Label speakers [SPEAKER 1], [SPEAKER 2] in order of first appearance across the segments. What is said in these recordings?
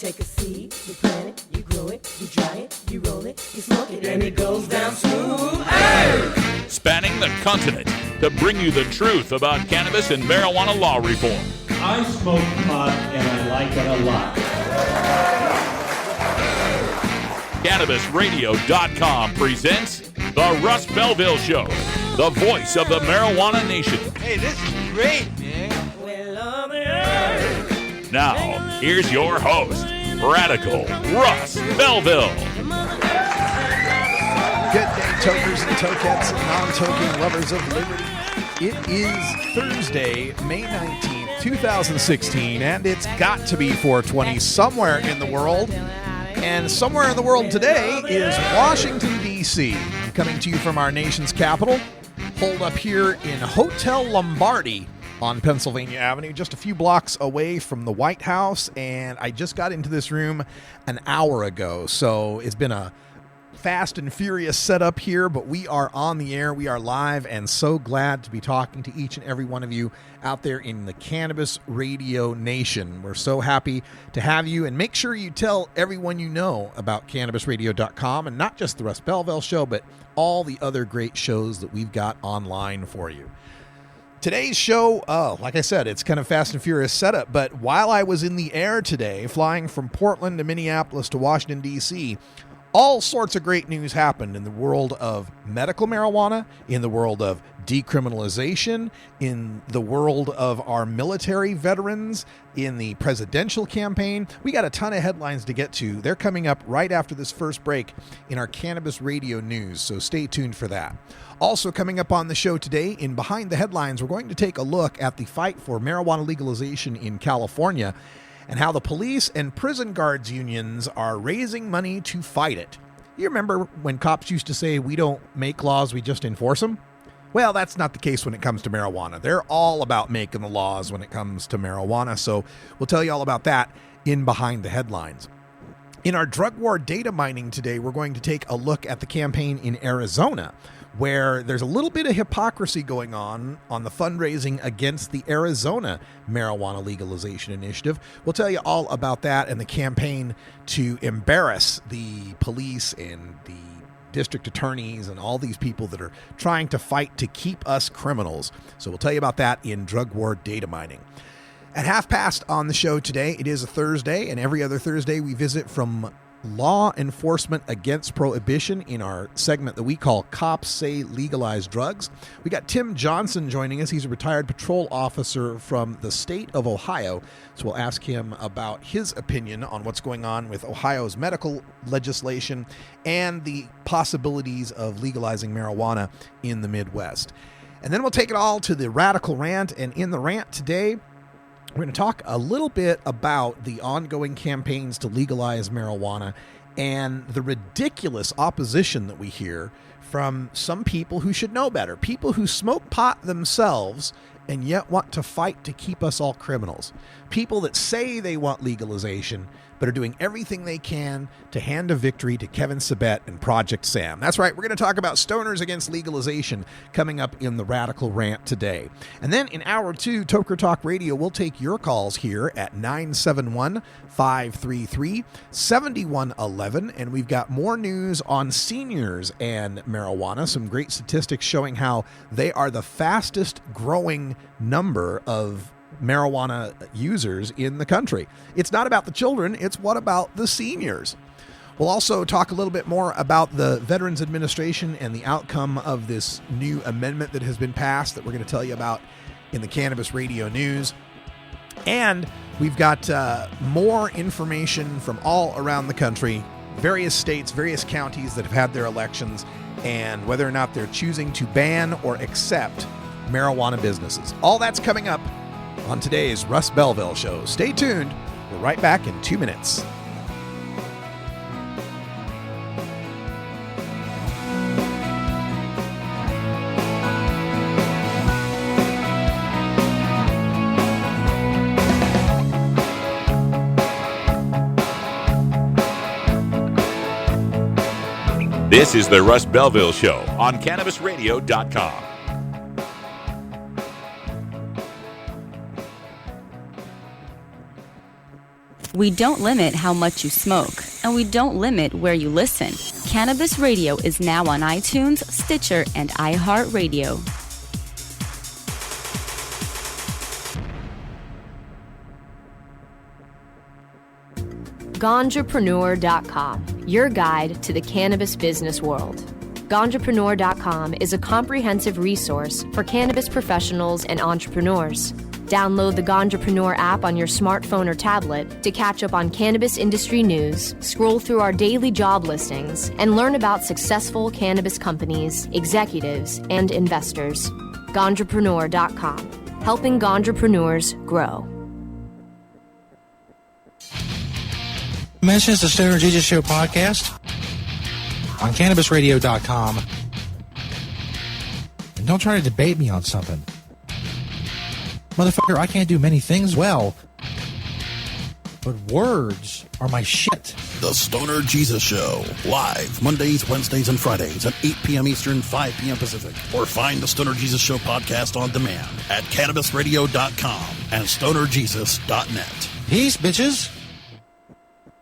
[SPEAKER 1] take a seed, you plant it, you grow it, you dry it, you roll it, you smoke it, and it goes down smooth. Hey!
[SPEAKER 2] Spanning the continent to bring you the truth about cannabis and marijuana law reform.
[SPEAKER 3] I smoke pot and I like it a lot.
[SPEAKER 2] CannabisRadio.com presents The Russ Belville Show, the voice of the marijuana nation.
[SPEAKER 4] Hey, this is great, man.
[SPEAKER 2] Now, here's your host, Radical Russ Belville.
[SPEAKER 5] Good day, tokers and tokettes and non-toking lovers of liberty. It is Thursday, May 19th, 2016, and it's got to be 420 somewhere in the world. And somewhere in the world today is Washington, D.C. I'm coming to you from our nation's capital, holed up here in Hotel Lombardi on Pennsylvania Avenue, just a few blocks away from the White House. And I just got into this room an hour ago, so it's been a fast and furious setup here, but we are on the air. We are live, and so glad to be talking to each and every one of you out there in the Cannabis Radio Nation. We're so happy to have you, and make sure you tell everyone you know about CannabisRadio.com, and not just the Russ Belville Show, but all the other great shows that we've got online for you. Today's show, like I said, it's kind of fast and furious setup, but while I was in the air today, flying from Portland to Minneapolis to Washington, D.C., all sorts of great news happened in the world of medical marijuana, in the world of decriminalization, in the world of our military veterans, in the presidential campaign. We got a ton of headlines to get to. They're coming up right after this first break in our Cannabis Radio News, so stay tuned for that. Also coming up on the show today, in Behind the Headlines, we're going to take a look at the fight for marijuana legalization in California, and how the police and prison guards unions are raising money to fight it. You remember when cops used to say, we don't make laws, we just enforce them? Well, that's not the case when it comes to marijuana. They're all about making the laws when it comes to marijuana, so we'll tell you all about that in Behind the Headlines. In our drug war data mining today, we're going to take a look at the campaign in Arizona, where there's a little bit of hypocrisy going on the fundraising against the Arizona marijuana legalization initiative. We'll tell you all about that and the campaign to embarrass the police and the district attorneys and all these people that are trying to fight to keep us criminals. So we'll tell you about that in drug war data mining. At 1:30 on the show today, it is a Thursday, and every other Thursday we visit from Law Enforcement Against Prohibition in our segment that we call Cops Say Legalize Drugs. We got Tim Johnson joining us. He's a retired patrol officer from the state of Ohio. So we'll ask him about his opinion on what's going on with Ohio's medical legislation and the possibilities of legalizing marijuana in the Midwest. And then we'll take it all to the Radical Rant. And in the rant today, we're going to talk a little bit about the ongoing campaigns to legalize marijuana and the ridiculous opposition that we hear from some people who should know better, people who smoke pot themselves and yet want to fight to keep us all criminals, people that say they want legalization but are doing everything they can to hand a victory to Kevin Sabet and Project Sam. That's right, we're going to talk about stoners against legalization coming up in the Radical Rant today. And then in hour 2, Toker Talk Radio, we'll take your calls here at 971-533-7111. And we've got more news on seniors and marijuana, some great statistics showing how they are the fastest growing number of marijuana users in the country. It's not about the children, it's what about the seniors. We'll also talk a little bit more about the Veterans Administration and the outcome of this new amendment that has been passed that we're going to tell you about in the Cannabis Radio News. And we've got more information from all around the country, various states, various counties that have had their elections, and whether or not they're choosing to ban or accept marijuana businesses. All that's coming up on today's Russ Belville Show. Stay tuned. We're right back in 2 minutes.
[SPEAKER 2] This is the Russ Belville Show on CannabisRadio.com.
[SPEAKER 6] We don't limit how much you smoke, and we don't limit where you listen. Cannabis Radio is now on iTunes, Stitcher, and iHeartRadio.
[SPEAKER 7] Ganjapreneur.com, your guide to the cannabis business world. Ganjapreneur.com is a comprehensive resource for cannabis professionals and entrepreneurs. Download the Ganjapreneur app on your smartphone or tablet to catch up on cannabis industry news, scroll through our daily job listings, and learn about successful cannabis companies, executives, and investors. Ganjapreneur.com, helping Ganjapreneurs grow.
[SPEAKER 8] Mentions the Stoner Jesus Show podcast on CannabisRadio.com. And don't try to debate me on something. Motherfucker, I can't do many things well, but words are my shit.
[SPEAKER 9] The Stoner Jesus Show, live Mondays, Wednesdays, and Fridays at 8 p.m. Eastern, 5 p.m. Pacific. Or find the Stoner Jesus Show podcast on demand at CannabisRadio.com and StonerJesus.net.
[SPEAKER 8] Peace, bitches.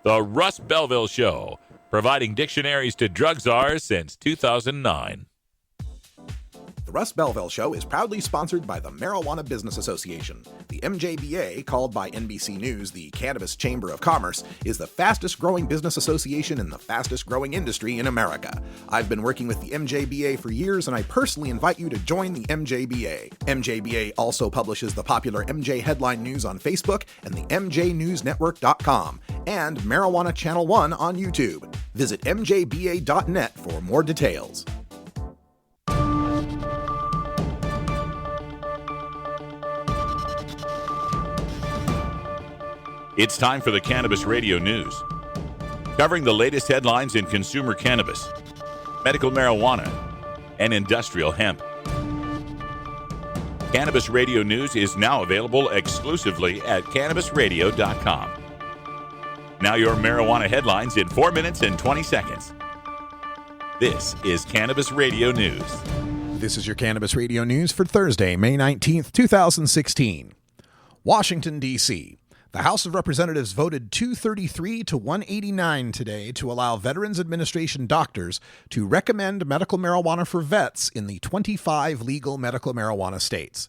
[SPEAKER 2] The Russ Belville Show, providing dictionaries to drug czars since 2009.
[SPEAKER 5] The Russ Belville Show is proudly sponsored by the Marijuana Business Association. The MJBA, called by NBC News the Cannabis Chamber of Commerce, is the fastest growing business association in the fastest growing industry in America. I've been working with the MJBA for years, and I personally invite you to join the MJBA. MJBA also publishes the popular MJ Headline News on Facebook and the MJNewsNetwork.com and Marijuana Channel 1 on YouTube. Visit mjba.net for more details.
[SPEAKER 2] It's time for the Cannabis Radio News, covering the latest headlines in consumer cannabis, medical marijuana, and industrial hemp. Cannabis Radio News is now available exclusively at CannabisRadio.com. Now your marijuana headlines in 4 minutes and 20 seconds. This is Cannabis Radio News.
[SPEAKER 5] This is your Cannabis Radio News for Thursday, May 19th, 2016. Washington, D.C. The House of Representatives voted 233 to 189 today to allow Veterans Administration doctors to recommend medical marijuana for vets in the 25 legal medical marijuana states.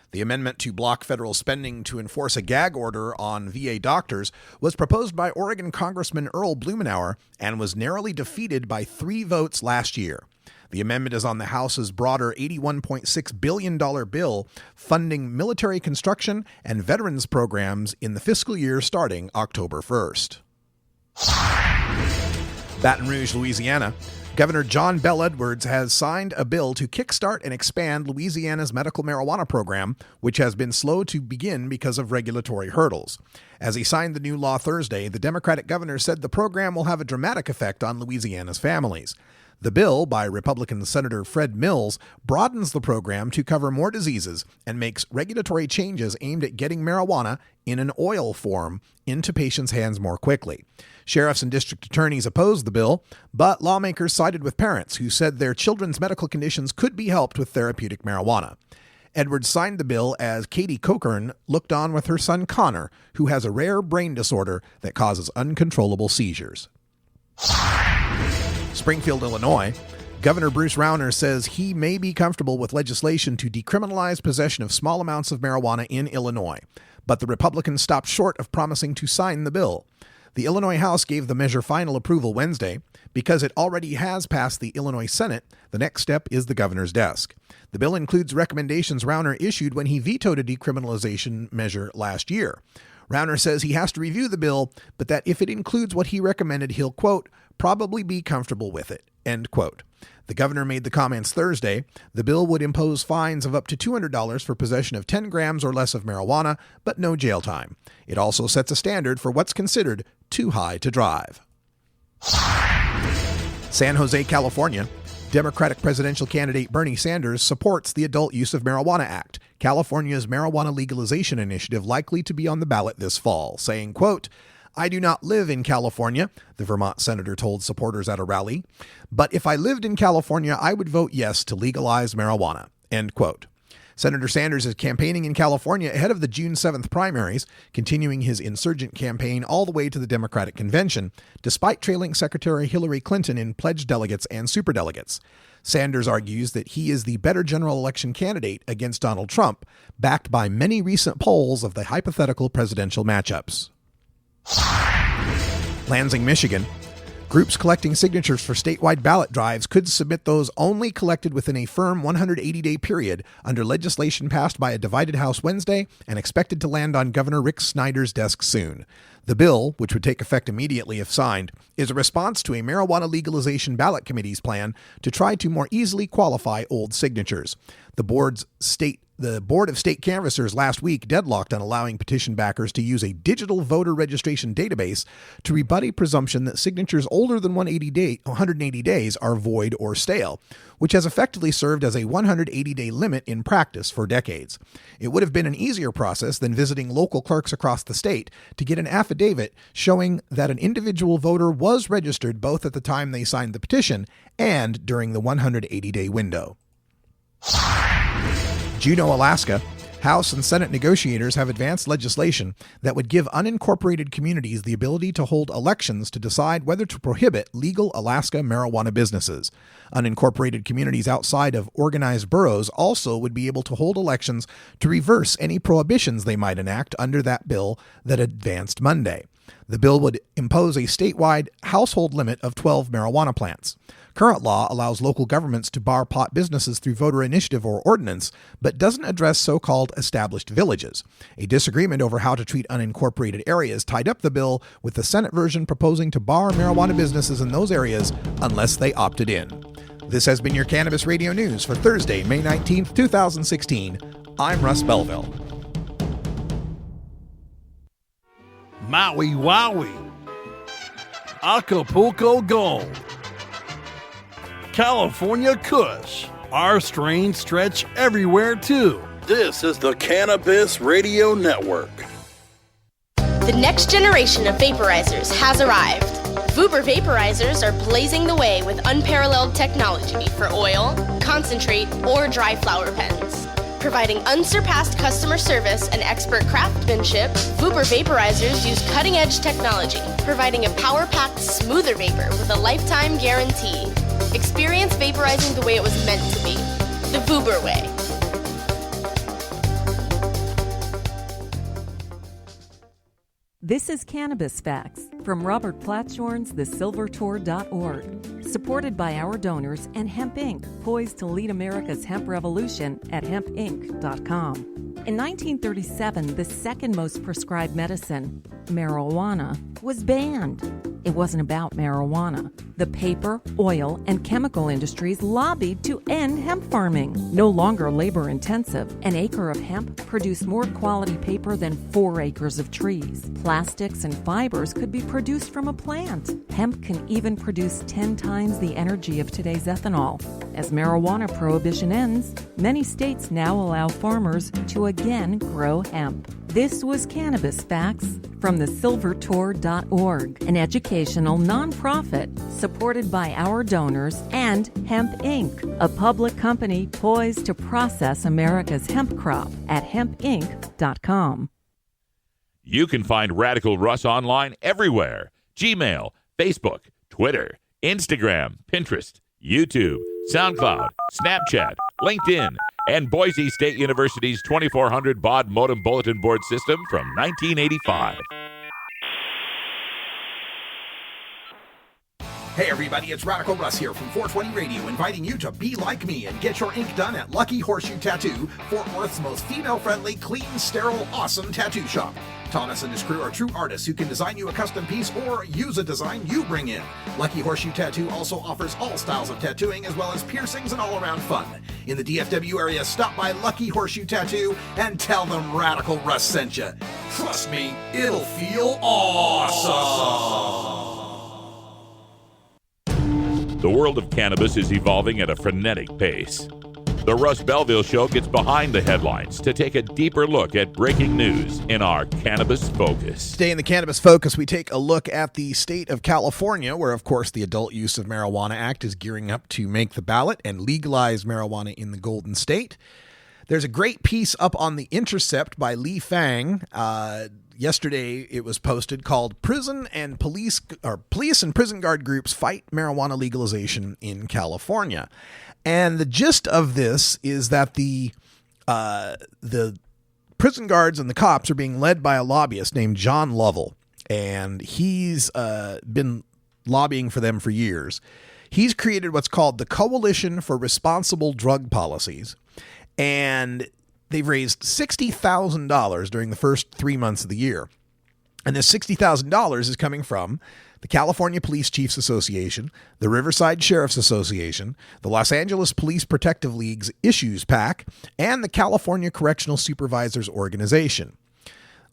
[SPEAKER 5] The amendment to block federal spending to enforce a gag order on VA doctors was proposed by Oregon Congressman Earl Blumenauer and was narrowly defeated by 3 votes last year. The amendment is on the House's broader $81.6 billion bill funding military construction and veterans programs in the fiscal year starting October 1st. Baton Rouge, Louisiana. Governor John Bel Edwards has signed a bill to kickstart and expand Louisiana's medical marijuana program, which has been slow to begin because of regulatory hurdles. As he signed the new law Thursday, the Democratic governor said the program will have a dramatic effect on Louisiana's families. The bill, by Republican Senator Fred Mills, broadens the program to cover more diseases and makes regulatory changes aimed at getting marijuana in an oil form into patients' hands more quickly. Sheriffs and district attorneys opposed the bill, but lawmakers sided with parents who said their children's medical conditions could be helped with therapeutic marijuana. Edwards signed the bill as Katie Cochran looked on with her son Connor, who has a rare brain disorder that causes uncontrollable seizures. Springfield, Illinois. Governor Bruce Rauner says he may be comfortable with legislation to decriminalize possession of small amounts of marijuana in Illinois, but the Republicans stopped short of promising to sign the bill. The Illinois House gave the measure final approval Wednesday. Because it already has passed the Illinois Senate, the next step is the governor's desk. The bill includes recommendations Rauner issued when he vetoed a decriminalization measure last year. Rauner says he has to review the bill, but that if it includes what he recommended, he'll, quote, probably be comfortable with it, end quote. The governor made the comments Thursday. The bill would impose fines of up to $200 for possession of 10 grams or less of marijuana, but no jail time. It also sets a standard for what's considered too high to drive. San Jose, California. Democratic presidential candidate Bernie Sanders supports the Adult Use of Marijuana Act, California's marijuana legalization initiative likely to be on the ballot this fall, saying, quote, I do not live in California, the Vermont senator told supporters at a rally, but if I lived in California, I would vote yes to legalize marijuana, end quote. Senator Sanders is campaigning in California ahead of the June 7th primaries, continuing his insurgent campaign all the way to the Democratic convention, despite trailing Secretary Hillary Clinton in pledged delegates and superdelegates. Sanders argues that he is the better general election candidate against Donald Trump, backed by many recent polls of the hypothetical presidential matchups. Lansing, Michigan. Groups collecting signatures for statewide ballot drives could submit those only collected within a firm 180-day period under legislation passed by a divided House Wednesday and expected to land on Governor Rick Snyder's desk soon. The bill, which would take effect immediately if signed, is a response to a marijuana legalization ballot committee's plan to try to more easily qualify old signatures. The Board of State Canvassers last week deadlocked on allowing petition backers to use a digital voter registration database to rebut a presumption that signatures older than 180 days are void or stale, which has effectively served as a 180-day limit in practice for decades. It would have been an easier process than visiting local clerks across the state to get an affidavit showing that an individual voter was registered both at the time they signed the petition and during the 180-day window. Juneau, Alaska. House and Senate negotiators have advanced legislation that would give unincorporated communities the ability to hold elections to decide whether to prohibit legal Alaska marijuana businesses. Unincorporated communities outside of organized boroughs also would be able to hold elections to reverse any prohibitions they might enact under that bill that advanced Monday. The bill would impose a statewide household limit of 12 marijuana plants. Current law allows local governments to bar pot businesses through voter initiative or ordinance, but doesn't address so-called established villages. A disagreement over how to treat unincorporated areas tied up the bill, with the Senate version proposing to bar marijuana businesses in those areas unless they opted in. This has been your Cannabis Radio News for Thursday, May 19th, 2016. I'm Russ Belville.
[SPEAKER 9] Maui Wowie, Acapulco Gold, California Kush. Our strains stretch everywhere too. This is the Cannabis Radio Network.
[SPEAKER 10] The next generation of vaporizers has arrived. Vuber vaporizers are blazing the way with unparalleled technology for oil, concentrate, or dry flower pens. Providing unsurpassed customer service and expert craftsmanship, Vuber vaporizers use cutting-edge technology, providing a power-packed, smoother vapor with a lifetime guarantee. Experience vaporizing the way it was meant to be. The Vuber way.
[SPEAKER 11] This is Cannabis Facts from Robert Platshorn's thesilvertour.org, supported by our donors and Hemp Inc., poised to lead America's hemp revolution at hempinc.com. In 1937, the second most prescribed medicine, marijuana, was banned. It wasn't about marijuana. The paper, oil, and chemical industries lobbied to end hemp farming. No longer labor-intensive, an acre of hemp produced more quality paper than 4 acres of trees. Plastics and fibers could be produced from a plant. Hemp can even produce 10 times the energy of today's ethanol. As marijuana prohibition ends, many states now allow farmers to again grow hemp. This was Cannabis Facts from thesilvertour.org, an educational nonprofit supported by our donors and Hemp Inc., a public company poised to process America's hemp crop at hempinc.com.
[SPEAKER 2] You can find Radical Russ online everywhere. Gmail, Facebook, Twitter, Instagram, Pinterest, YouTube, SoundCloud, Snapchat, LinkedIn, and Boise State University's 2400 baud modem bulletin board system from 1985.
[SPEAKER 5] Hey everybody, it's Radical Russ here from 420 Radio, inviting you to be like me and get your ink done at Lucky Horseshoe Tattoo, Fort Worth's most female-friendly, clean, sterile, awesome tattoo shop. Thomas and his crew are true artists who can design you a custom piece or use a design you bring in. Lucky Horseshoe Tattoo also offers all styles of tattooing as well as piercings and all-around fun. In the DFW area, stop by Lucky Horseshoe Tattoo and tell them Radical Russ sent you. Trust me, it'll feel awesome.
[SPEAKER 2] The world of cannabis is evolving at a frenetic pace. The Russ Belville Show gets behind the headlines to take a deeper look at breaking news in our Cannabis Focus.
[SPEAKER 5] Today in the Cannabis Focus, we take a look at the state of California, where, of course, the Adult Use of Marijuana Act is gearing up to make the ballot and legalize marijuana in the Golden State. There's a great piece up on The Intercept by Lee Fang. Yesterday it was posted called Police and Prison Guard Groups Fight Marijuana Legalization in California. And the gist of this is that the prison guards and the cops are being led by a lobbyist named John Lovell. And he's been lobbying for them for years. He's created what's called the Coalition for Responsible Drug Policies. And they've raised $60,000 during the first 3 months of the year. And this $60,000 is coming from the California Police Chiefs Association, the Riverside Sheriff's Association, the Los Angeles Police Protective League's Issues PAC, and the California Correctional Supervisors Organization.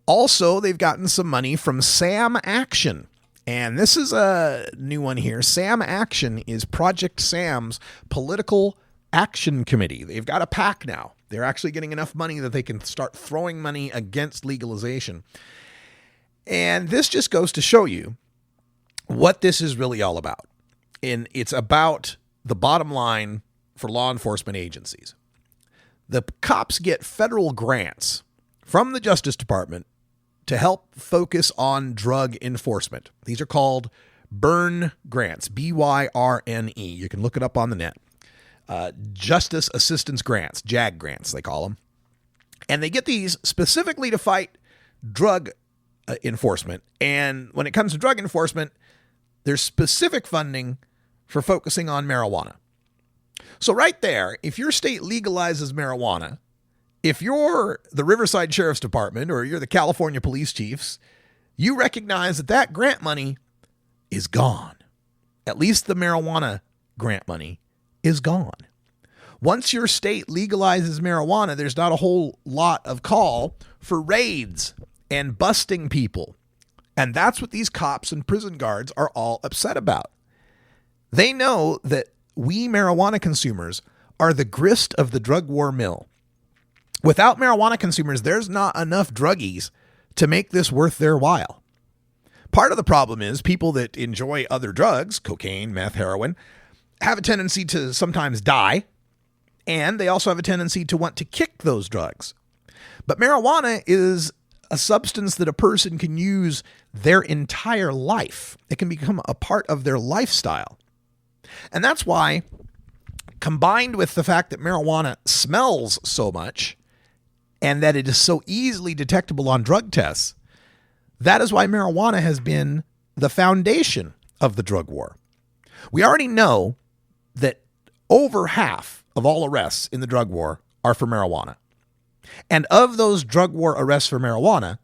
[SPEAKER 5] Also, they've gotten some money from Sam Action. And this is a new one here. Sam Action is Project Sam's political action committee. They've got a PAC now. They're actually getting enough money that they can start throwing money against legalization. And this just goes to show you what this is really all about. And it's about the bottom line for law enforcement agencies. The cops get federal grants from the Justice Department to help focus on drug enforcement. These are called BYRN grants, BYRNE. You can look it up on the net. Justice Assistance Grants, JAG grants, they call them. And they get these specifically to fight drug enforcement. And when it comes to drug enforcement, there's specific funding for focusing on marijuana. So right there, if your state legalizes marijuana, if you're the Riverside Sheriff's Department or you're the California Police Chiefs, you recognize that that grant money is gone. At least the marijuana grant money is gone. Once your state legalizes marijuana, there's not a whole lot of call for raids and busting people. And that's what these cops and prison guards are all upset about. They know that we marijuana consumers are the grist of the drug war mill. Without marijuana consumers, there's not enough druggies to make this worth their while. Part of the problem is people that enjoy other drugs, cocaine, meth, heroin, have a tendency to sometimes die, and they also have a tendency to want to kick those drugs. But marijuana is a substance that a person can use their entire life. It can become a part of their lifestyle. And that's why, combined with the fact that marijuana smells so much and that it is so easily detectable on drug tests, that is why marijuana has been the foundation of the drug war. We already know that over half of all arrests in the drug war are for marijuana. And of those drug war arrests for marijuana,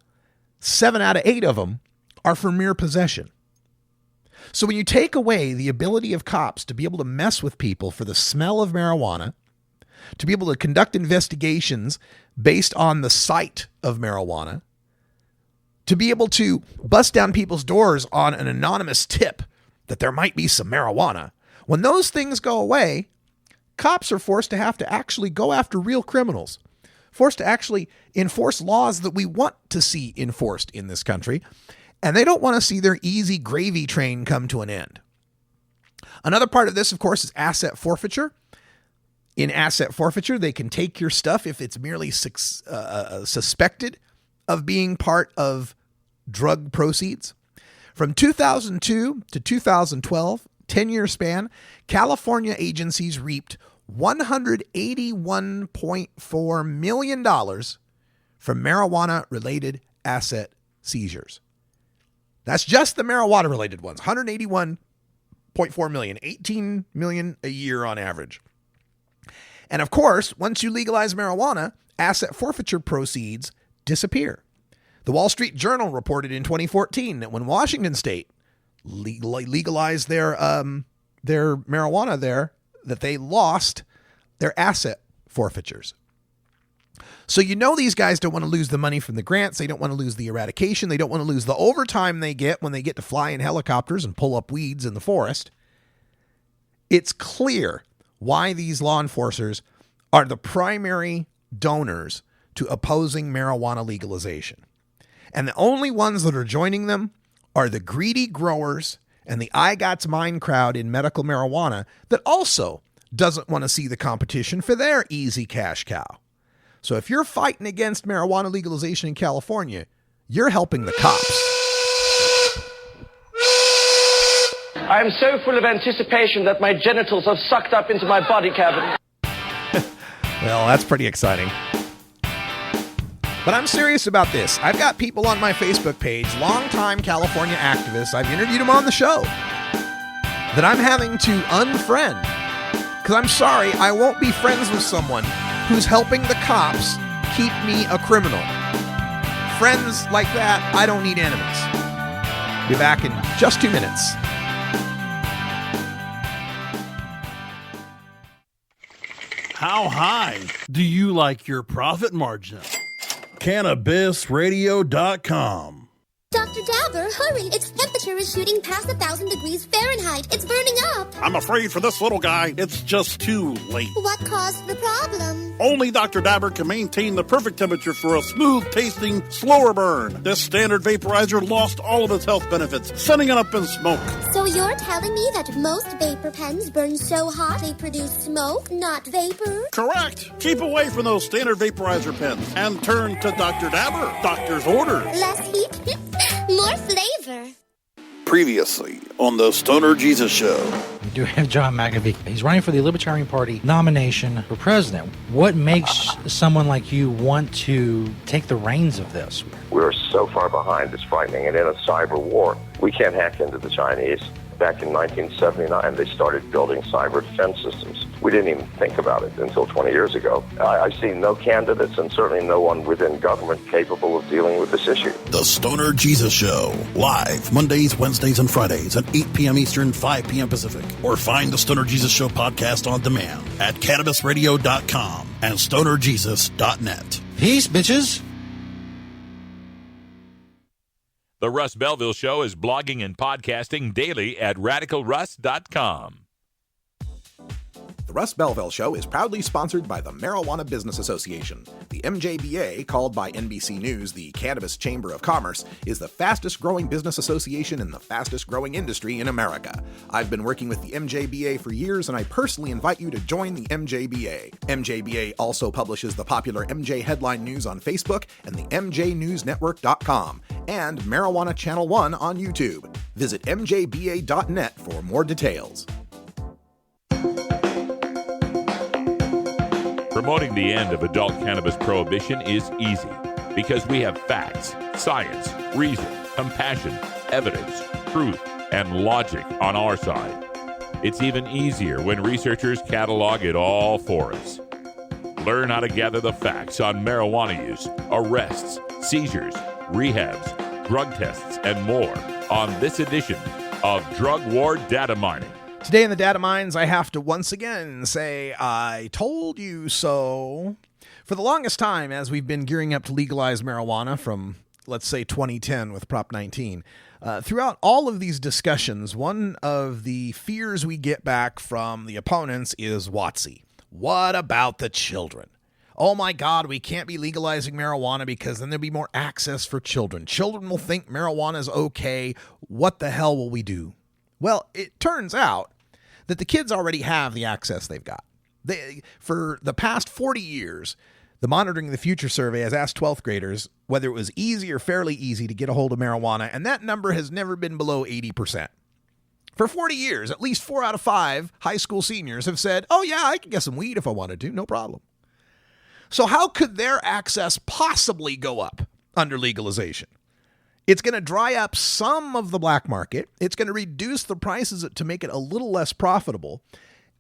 [SPEAKER 5] 7 out of 8 of them are for mere possession. So when you take away the ability of cops to be able to mess with people for the smell of marijuana, to be able to conduct investigations based on the sight of marijuana, to be able to bust down people's doors on an anonymous tip that there might be some marijuana, when those things go away, cops are forced to have to actually go after real criminals, forced to actually enforce laws that we want to see enforced in this country, and they don't want to see their easy gravy train come to an end. Another part of this, of course, is asset forfeiture. In asset forfeiture, they can take your stuff if it's merely suspected of being part of drug proceeds. From 2002 to 2012, 10-year span, California agencies reaped $181.4 million from marijuana-related asset seizures. That's just the marijuana-related ones. $181.4 million, $18 million a year on average. And of course, once you legalize marijuana, asset forfeiture proceeds disappear. The Wall Street Journal reported in 2014 that when Washington State legalized their marijuana there, that they lost their asset forfeitures. So you know these guys don't want to lose the money from the grants. They don't want to lose the eradication. They don't want to lose the overtime they get when they get to fly in helicopters and pull up weeds in the forest. It's clear why these law enforcers are the primary donors to opposing marijuana legalization. And the only ones that are joining them are the greedy growers and the I Got's Mine crowd in medical marijuana that also doesn't want to see the competition for their easy cash cow. So if you're fighting against marijuana legalization in California, you're helping the cops.
[SPEAKER 12] I am so full of anticipation that my genitals have sucked up into my body cavity.
[SPEAKER 5] Well, that's pretty exciting. But I'm serious about this. I've got people on my Facebook page, longtime California activists, I've interviewed them on the show, that I'm having to unfriend. Because I'm sorry, I won't be friends with someone who's helping the cops keep me a criminal. Friends like that, I don't need enemies. Be back in just 2 minutes.
[SPEAKER 9] How high do you like your profit margin? CannabisRadio.com.
[SPEAKER 13] Dr. Dabber, hurry! Its temperature is shooting past 1,000 degrees Fahrenheit. It's burning up.
[SPEAKER 9] I'm afraid for this little guy, it's just too late.
[SPEAKER 13] What caused the problem?
[SPEAKER 9] Only Dr. Dabber can maintain the perfect temperature for a smooth-tasting, slower burn. This standard vaporizer lost all of its health benefits, sending it up in smoke.
[SPEAKER 13] So you're telling me that most vapor pens burn so hot they produce smoke, not vapor?
[SPEAKER 9] Correct. Keep away from those standard vaporizer pens and turn to Dr. Dabber. Doctor's orders.
[SPEAKER 13] Less heat, more flavor.
[SPEAKER 9] Previously on the Stoner Jesus Show.
[SPEAKER 8] We do have John McAfee. He's running for the Libertarian Party nomination for president. What makes someone like you want to take the reins of this?
[SPEAKER 14] We're so far behind, it's frightening. And in a cyber war, we can't hack into the Chinese. Back in 1979, they started building cyber defense systems. We didn't even think about it until 20 years ago. I see no candidates and certainly no one within government capable of dealing with this issue.
[SPEAKER 9] The Stoner Jesus Show, live Mondays, Wednesdays, and Fridays at 8 p.m. Eastern, 5 p.m. Pacific. Or find the Stoner Jesus Show podcast on demand at CannabisRadio.com and StonerJesus.net.
[SPEAKER 8] Peace, bitches.
[SPEAKER 2] The Russ Belville Show is blogging and podcasting daily at RadicalRuss.com.
[SPEAKER 15] The Russ Belville Show is proudly sponsored by the Marijuana Business Association. The MJBA, called by NBC News the Cannabis Chamber of Commerce, is the fastest growing business association in the fastest growing industry in America. I've been working with the MJBA for years, and I personally invite you to join the MJBA. MJBA also publishes the popular MJ Headline News on Facebook and the MJNewsNetwork.com and Marijuana Channel 1 on YouTube. Visit mjba.net for more details.
[SPEAKER 2] Promoting the end of adult cannabis prohibition is easy because we have facts, science, reason, compassion, evidence, truth, and logic on our side. It's even easier when researchers catalog it all for us. Learn how to gather the facts on marijuana use, arrests, seizures, rehabs, drug tests, and more on this edition of Drug War Data Mining.
[SPEAKER 5] Today in the Data Mines, I have to once again say, I told you so. For the longest time, as we've been gearing up to legalize marijuana from, let's say, 2010 with Prop 19, throughout all of these discussions, one of the fears we get back from the opponents is WOTC. What about the children? Oh my God, we can't be legalizing marijuana because then there'll be more access for children. Children will think marijuana is okay. What the hell will we do? Well, it turns out that the kids already have the access they've got. For the past 40 years, the Monitoring the Future survey has asked 12th graders whether it was easy or fairly easy to get a hold of marijuana, and that number has never been below 80%. For 40 years, at least 4 out of 5 high school seniors have said, oh yeah, I could get some weed if I wanted to, no problem. So how could their access possibly go up under legalization? It's going to dry up some of the black market. It's going to reduce the prices to make it a little less profitable.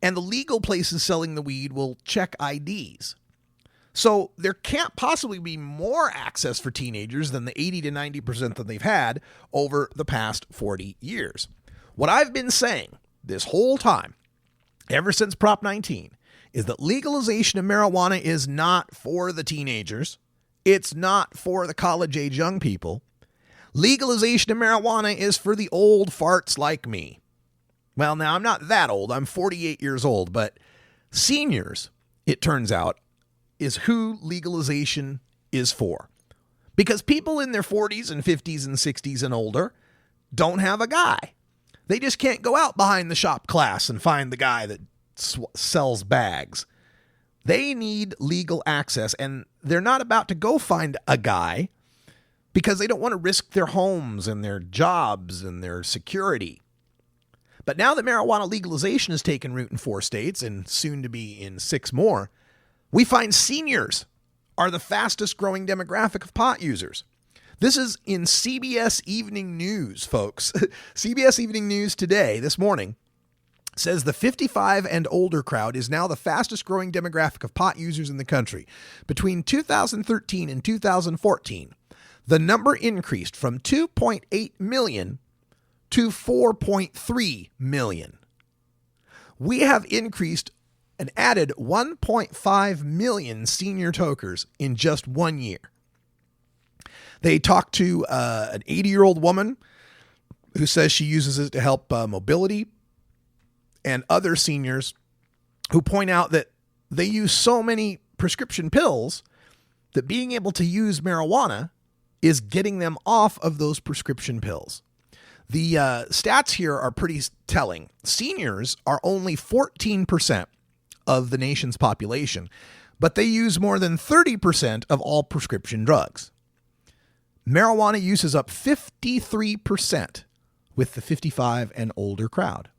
[SPEAKER 5] And the legal places selling the weed will check IDs. So there can't possibly be more access for teenagers than the 80 to 90% that they've had over the past 40 years. What I've been saying this whole time, ever since Prop 19, is that legalization of marijuana is not for the teenagers. It's not for the college-age young people. Legalization of marijuana is for the old farts like me. Well, now, I'm not that old. I'm 48 years old. But seniors, it turns out, is who legalization is for. Because people in their 40s and 50s and 60s and older don't have a guy. They just can't go out behind the shop class and find the guy that sells bags. They need legal access, and they're not about to go find a guy because they don't want to risk their homes and their jobs and their security. But now that marijuana legalization has taken root in 4 states and soon to be in 6 more, we find seniors are the fastest growing demographic of pot users. This is in CBS Evening News, folks. CBS Evening News today, this morning, says the 55 and older crowd is now the fastest growing demographic of pot users in the country. Between 2013 and 2014, the number increased from 2.8 million to 4.3 million. We have increased and added 1.5 million senior tokers in just 1 year. They talked to an 80-year-old woman who says she uses it to help mobility, and other seniors who point out that they use so many prescription pills that being able to use marijuana is getting them off of those prescription pills. The stats here are pretty telling. Seniors are only 14% of the nation's population, but they use more than 30% of all prescription drugs. Marijuana use is up 53% with the 55 and older crowd.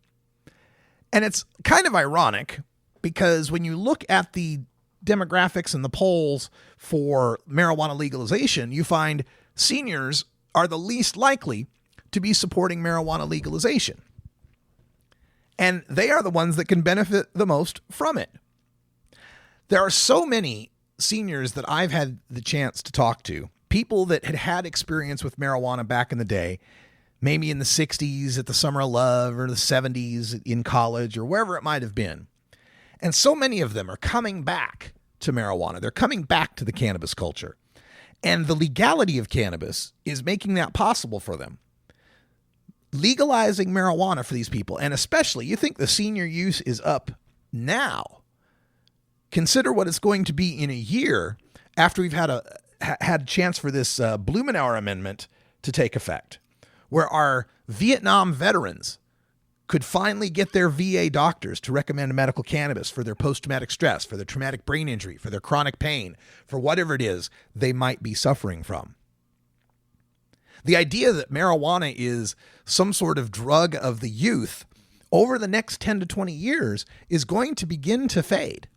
[SPEAKER 5] And it's kind of ironic because when you look at the demographics and the polls for marijuana legalization, you find seniors are the least likely to be supporting marijuana legalization. And they are the ones that can benefit the most from it. There are so many seniors that I've had the chance to talk to, people that had experience with marijuana back in the day, maybe in the 60s at the Summer of Love or the 70s in college or wherever it might have been. And so many of them are coming back to marijuana. They're coming back to the cannabis culture. And the legality of cannabis is making that possible for them. Legalizing marijuana for these people, and especially, you think the senior use is up now. Consider what it's going to be in a year after we've had a chance for this Blumenauer Amendment to take effect, where our Vietnam veterans could finally get their VA doctors to recommend medical cannabis for their post-traumatic stress, for their traumatic brain injury, for their chronic pain, for whatever it is they might be suffering from. The idea that marijuana is some sort of drug of the youth over the next 10 to 20 years is going to begin to fade.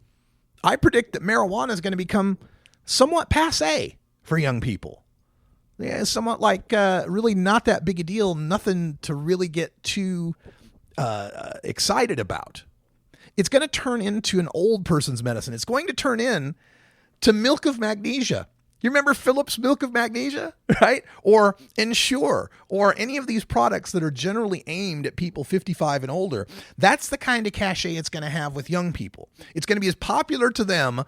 [SPEAKER 5] I predict that marijuana is going to become somewhat passé for young people. Yeah, somewhat like really not that big a deal, nothing to really get too excited about. It's going to turn into an old person's medicine. It's going to turn into milk of magnesia. You remember Phillips milk of magnesia, right? Or Ensure, or any of these products that are generally aimed at people 55 and older. That's the kind of cachet it's going to have with young people. It's going to be as popular to them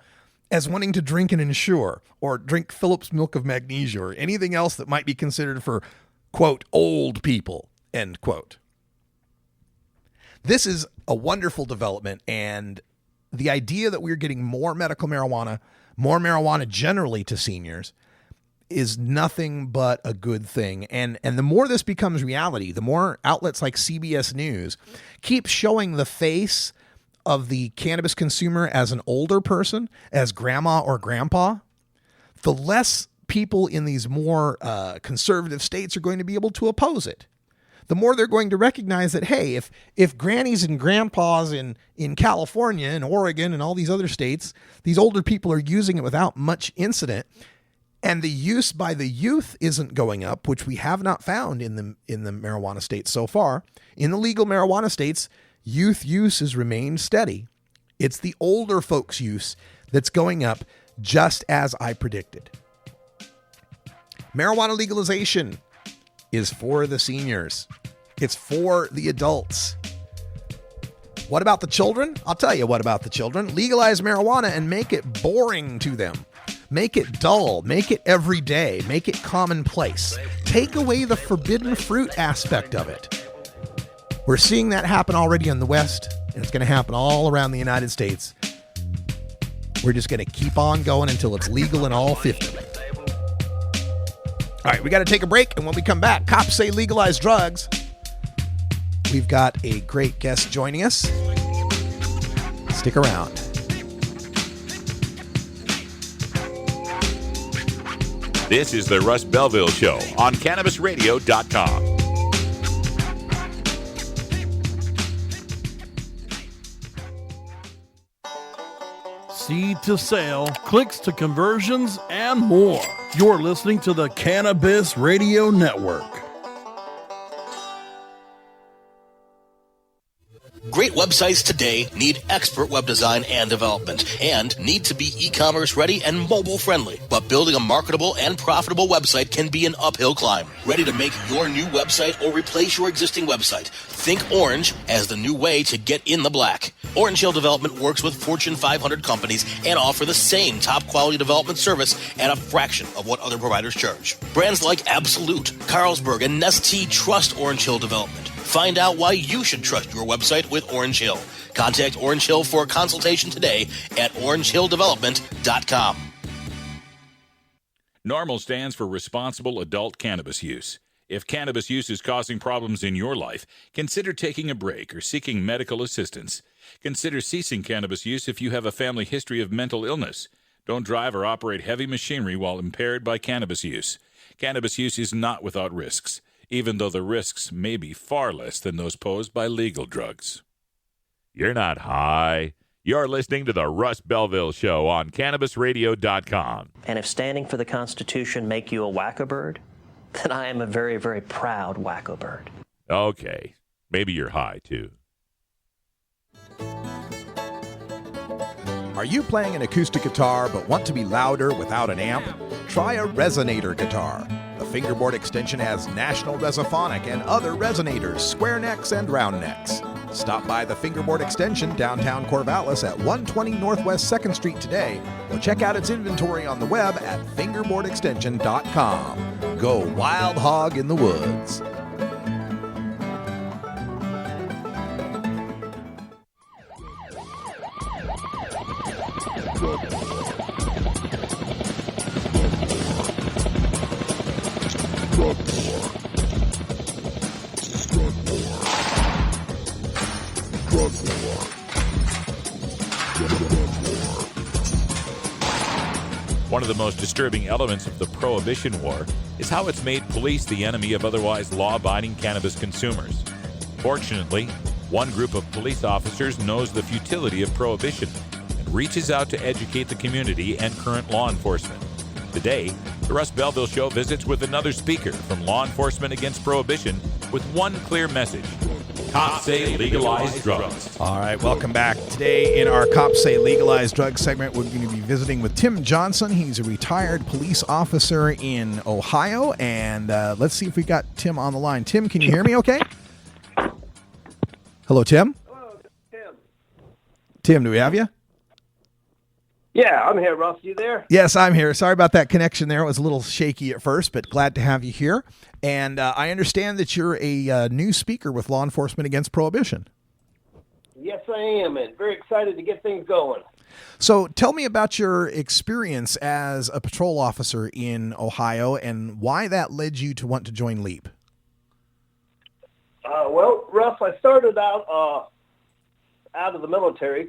[SPEAKER 5] as wanting to drink an Ensure or drink Phillips milk of magnesia or anything else that might be considered for, quote, old people, end quote. This is a wonderful development, and the idea that we're getting more medical marijuana, more marijuana generally to seniors, is nothing but a good thing. And the more this becomes reality, the more outlets like CBS News keep showing the face of the cannabis consumer as an older person, as grandma or grandpa, the less people in these more conservative states are going to be able to oppose it. The more they're going to recognize that, hey, if grannies and grandpas in California and Oregon and all these other states, these older people are using it without much incident, and the use by the youth isn't going up, which we have not found in the marijuana states so far. In the legal marijuana states, youth use has remained steady. It's the older folks' use that's going up, just as I predicted. Marijuana legalization is for the seniors. It's for the adults. What about the children? I'll tell you what about the children. Legalize marijuana and make it boring to them. Make it dull. Make it everyday. Make it commonplace. Take away the forbidden fruit aspect of it. We're seeing that happen already in the West, and it's going to happen all around the United States. We're just going to keep on going until it's legal in all 50. All right, we got to take a break, and when we come back, cops say legalize drugs. We've got a great guest joining us. Stick around.
[SPEAKER 2] This is the Russ Belville Show on CannabisRadio.com.
[SPEAKER 9] Seed to sale, clicks to conversions, and more. You're listening to the Cannabis Radio Network.
[SPEAKER 16] Great websites today need expert web design and development and need to be e-commerce ready and mobile friendly. But building a marketable and profitable website can be an uphill climb. Ready to make your new website or replace your existing website? Think Orange as the new way to get in the black. Orange Hill Development works with Fortune 500 companies and offer the same top quality development service at a fraction of what other providers charge. Brands like Absolute, Carlsberg, and Nestea trust Orange Hill Development. Find out why you should trust your website with Orange Hill. Contact Orange Hill for a consultation today at orangehilldevelopment.com.
[SPEAKER 2] NORMAL stands for Responsible Adult Cannabis Use. If cannabis use is causing problems in your life, consider taking a break or seeking medical assistance. Consider ceasing cannabis use if you have a family history of mental illness. Don't drive or operate heavy machinery while impaired by cannabis use. Cannabis use is not without risks, even though the risks may be far less than those posed by legal drugs. You're not high. You're listening to the Russ Belville Show on CannabisRadio.com.
[SPEAKER 17] And if standing for the Constitution make you a wacko bird, then I am a very, very proud wacko bird.
[SPEAKER 2] Okay. Maybe you're high, too.
[SPEAKER 15] Are you playing an acoustic guitar but want to be louder without an amp? Try a resonator guitar. The fingerboard extension has National Resophonic and other resonators, square necks and round necks. Stop by the Fingerboard Extension downtown Corvallis at 120 Northwest 2nd Street today, or check out its inventory on the web at fingerboardextension.com. Go wild hog in the woods.
[SPEAKER 2] One of the most disturbing elements of the Prohibition War is how it's made police the enemy of otherwise law-abiding cannabis consumers. Fortunately, one group of police officers knows the futility of prohibition and reaches out to educate the community and current law enforcement. Today, the Russ Belville Show visits with another speaker from Law Enforcement Against Prohibition with one clear message. Cops say legalize drugs.
[SPEAKER 5] All right, welcome back. Today in our Cops Say Legalize Drugs segment, we're going to be visiting with Tim Johnson. He's a retired police officer in Ohio, and let's see if we got Tim on the line. Tim, can you hear me okay? Hello, Tim?
[SPEAKER 12] Hello, Tim.
[SPEAKER 5] Tim, do we have you?
[SPEAKER 12] Yeah, I'm here, Russ. You there?
[SPEAKER 5] Yes, I'm here. Sorry about that connection there. It was a little shaky at first, but glad to have you here. And I understand that you're a new speaker with Law Enforcement Against Prohibition.
[SPEAKER 12] Yes, I am, and very excited to get things going.
[SPEAKER 5] So tell me about your experience as a patrol officer in Ohio and why that led you to want to join LEAP.
[SPEAKER 12] Well, Russ, I started out of the military,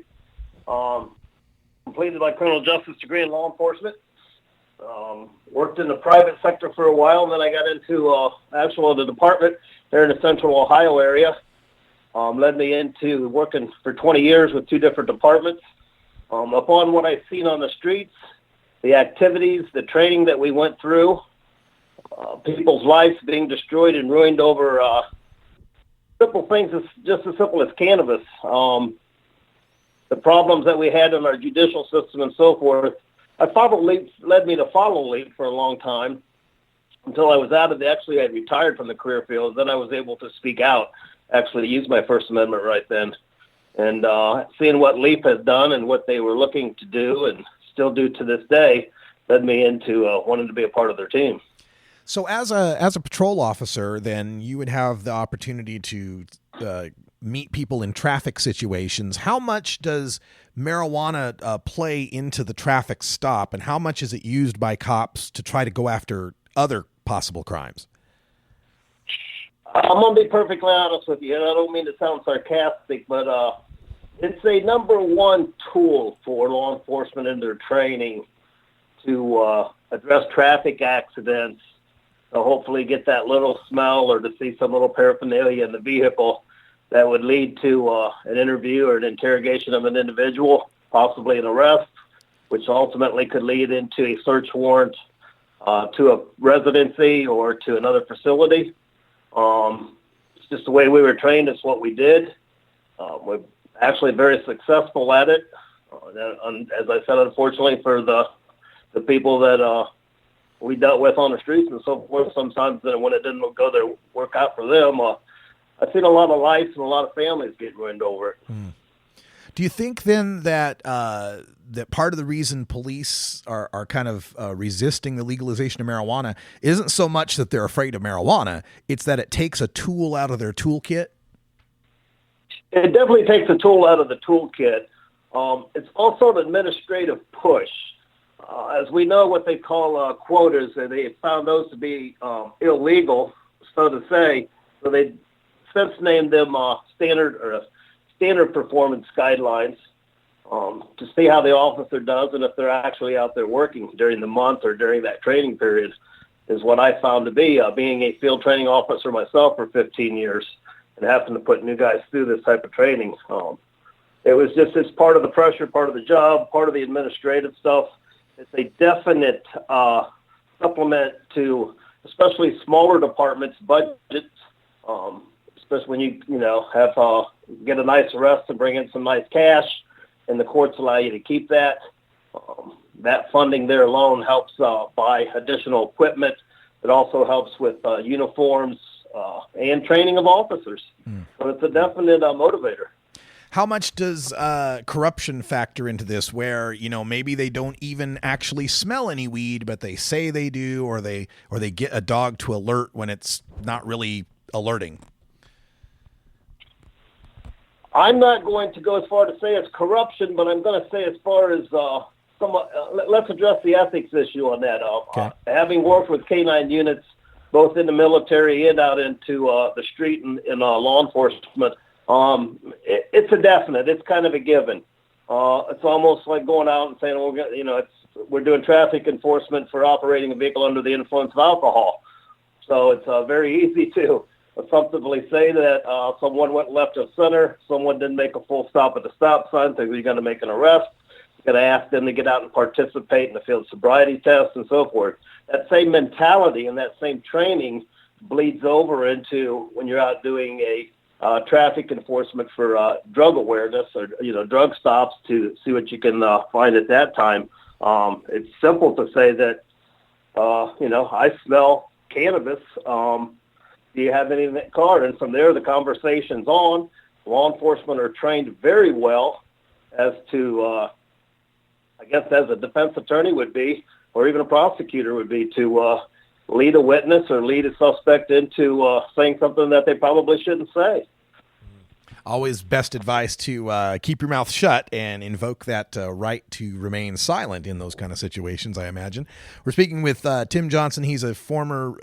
[SPEAKER 12] completed my criminal justice degree in law enforcement, worked in the private sector for a while, and then I got into the department there in the central Ohio area. Led me into working for 20 years with two different departments. Upon what I've seen on the streets, the activities, the training that we went through, people's lives being destroyed and ruined over simple things, just as simple as cannabis. The problems that we had in our judicial system and so forth, I followed LEAP, led me to follow LEAP for a long time until I was out of I had retired from the career field. Then I was able to speak out, actually use my First Amendment right then. And seeing what LEAP has done and what they were looking to do and still do to this day led me into wanting to be a part of their team.
[SPEAKER 5] So as a patrol officer, then you would have the opportunity to meet people in traffic situations. How much does marijuana play into the traffic stop, and how much is it used by cops to try to go after other possible crimes?
[SPEAKER 12] I'm going to be perfectly honest with you, and I don't mean to sound sarcastic, but it's a number one tool for law enforcement in their training to address traffic accidents, to hopefully get that little smell or to see some little paraphernalia in the vehicle that would lead to an interview or an interrogation of an individual, possibly an arrest, which ultimately could lead into a search warrant to a residency or to another facility. It's just the way we were trained. It's what we did. We're actually very successful at it. As I said, unfortunately for the people that we dealt with on the streets and so forth, sometimes when it didn't work out for them, I've seen a lot of lives and a lot of families get ruined over it.
[SPEAKER 5] Do you think then that that part of the reason police are kind of resisting the legalization of marijuana isn't so much that they're afraid of marijuana, it's that it takes a tool out of their toolkit?
[SPEAKER 12] It definitely takes a tool out of the toolkit. It's also an administrative push. As we know, what they call quotas, they found those to be illegal, so to say. So they since named them standard performance guidelines to see how the officer does and if they're actually out there working during the month or during that training period is what I found to be. Being a field training officer myself for 15 years and having to put new guys through this type of training. It's part of the pressure, part of the job, part of the administrative stuff. It's a definite supplement to especially smaller departments' budgets, especially when you have get a nice arrest and bring in some nice cash, and the courts allow you to keep that. That funding there alone helps buy additional equipment. It also helps with uniforms and training of officers. So it's a definite motivator.
[SPEAKER 5] How much does corruption factor into this, where, maybe they don't even actually smell any weed, but they say they do, or they get a dog to alert when it's not really alerting?
[SPEAKER 12] I'm not going to go as far to say it's corruption, but I'm going to say as far as let's address the ethics issue on that. Having worked with K-9 units, both in the military and out into the street in law enforcement, it's a definite. It's kind of a given. It's almost like going out and saying, we're doing traffic enforcement for operating a vehicle under the influence of alcohol. So it's very easy to assumptively say that someone went left of center, someone didn't make a full stop at the stop sign, so you're going to make an arrest. You're going to ask them to get out and participate in the field sobriety test and so forth. That same mentality and that same training bleeds over into when you're out doing a traffic enforcement for drug awareness or drug stops to see what you can find at that time. It's simple to say that I smell cannabis. Do you have any in that car? And from there, the conversation's on. Law enforcement are trained very well as to, I guess, as a defense attorney would be, or even a prosecutor would be, to lead a witness or lead a suspect into saying something that they probably shouldn't say.
[SPEAKER 5] Always best advice to keep your mouth shut and invoke that right to remain silent in those kind of situations, I imagine. We're speaking with Tim Johnson. He's a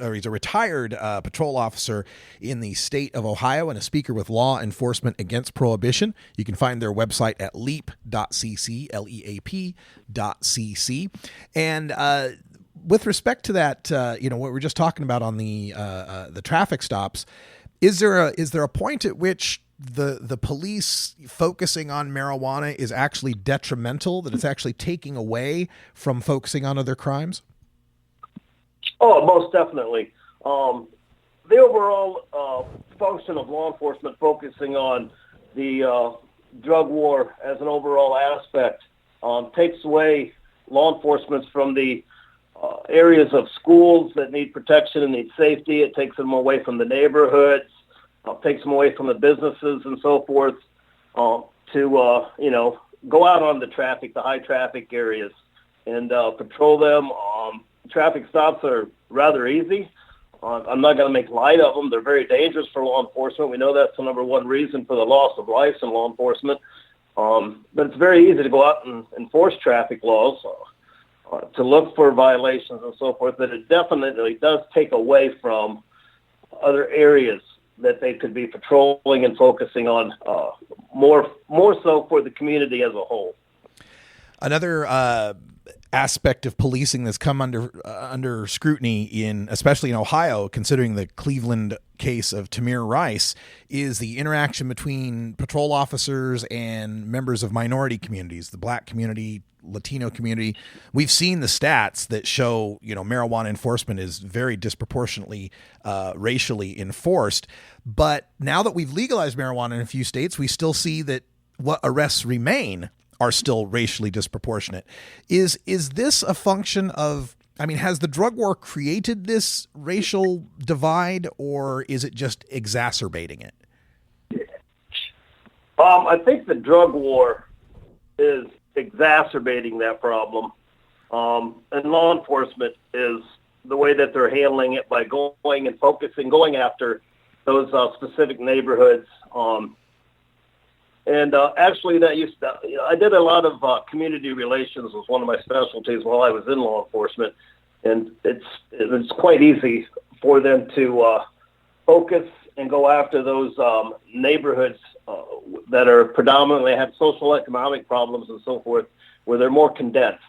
[SPEAKER 5] retired patrol officer in the state of Ohio and a speaker with Law Enforcement Against Prohibition. You can find their website at leap.cc, leap.cc. And with respect to that, what we're just talking about on the traffic stops, is there a point at which the police focusing on marijuana is actually detrimental, that it's actually taking away from focusing on other crimes?
[SPEAKER 12] Oh, most definitely. The overall function of law enforcement focusing on the drug war as an overall aspect takes away law enforcement from the areas of schools that need protection and need safety. It takes them away from the neighborhoods. Takes them away from the businesses and so forth to go out on the traffic, the high traffic areas, and patrol them. Traffic stops are rather easy. I'm not going to make light of them. They're very dangerous for law enforcement. We know that's the number one reason for the loss of lives in law enforcement. But it's very easy to go out and enforce traffic laws, to look for violations and so forth, but it definitely does take away from other areas that they could be patrolling and focusing on more so for the community as a whole.
[SPEAKER 5] Another aspect of policing that's come under scrutiny especially in Ohio, considering the Cleveland case of Tamir Rice, is the interaction between patrol officers and members of minority communities, the Black community, Latino community. We've seen the stats that show, marijuana enforcement is very disproportionately racially enforced. But now that we've legalized marijuana in a few states, we still see that what arrests remain are still racially disproportionate. Is this a function of, has the drug war created this racial divide, or is it just exacerbating it?
[SPEAKER 12] I think the drug war is exacerbating that problem. And law enforcement is the way that they're handling it by going after those specific neighborhoods. Actually, I did a lot of community relations was one of my specialties while I was in law enforcement, and it's quite easy for them to focus and go after those neighborhoods that are predominantly have social economic problems and so forth, where they're more condensed.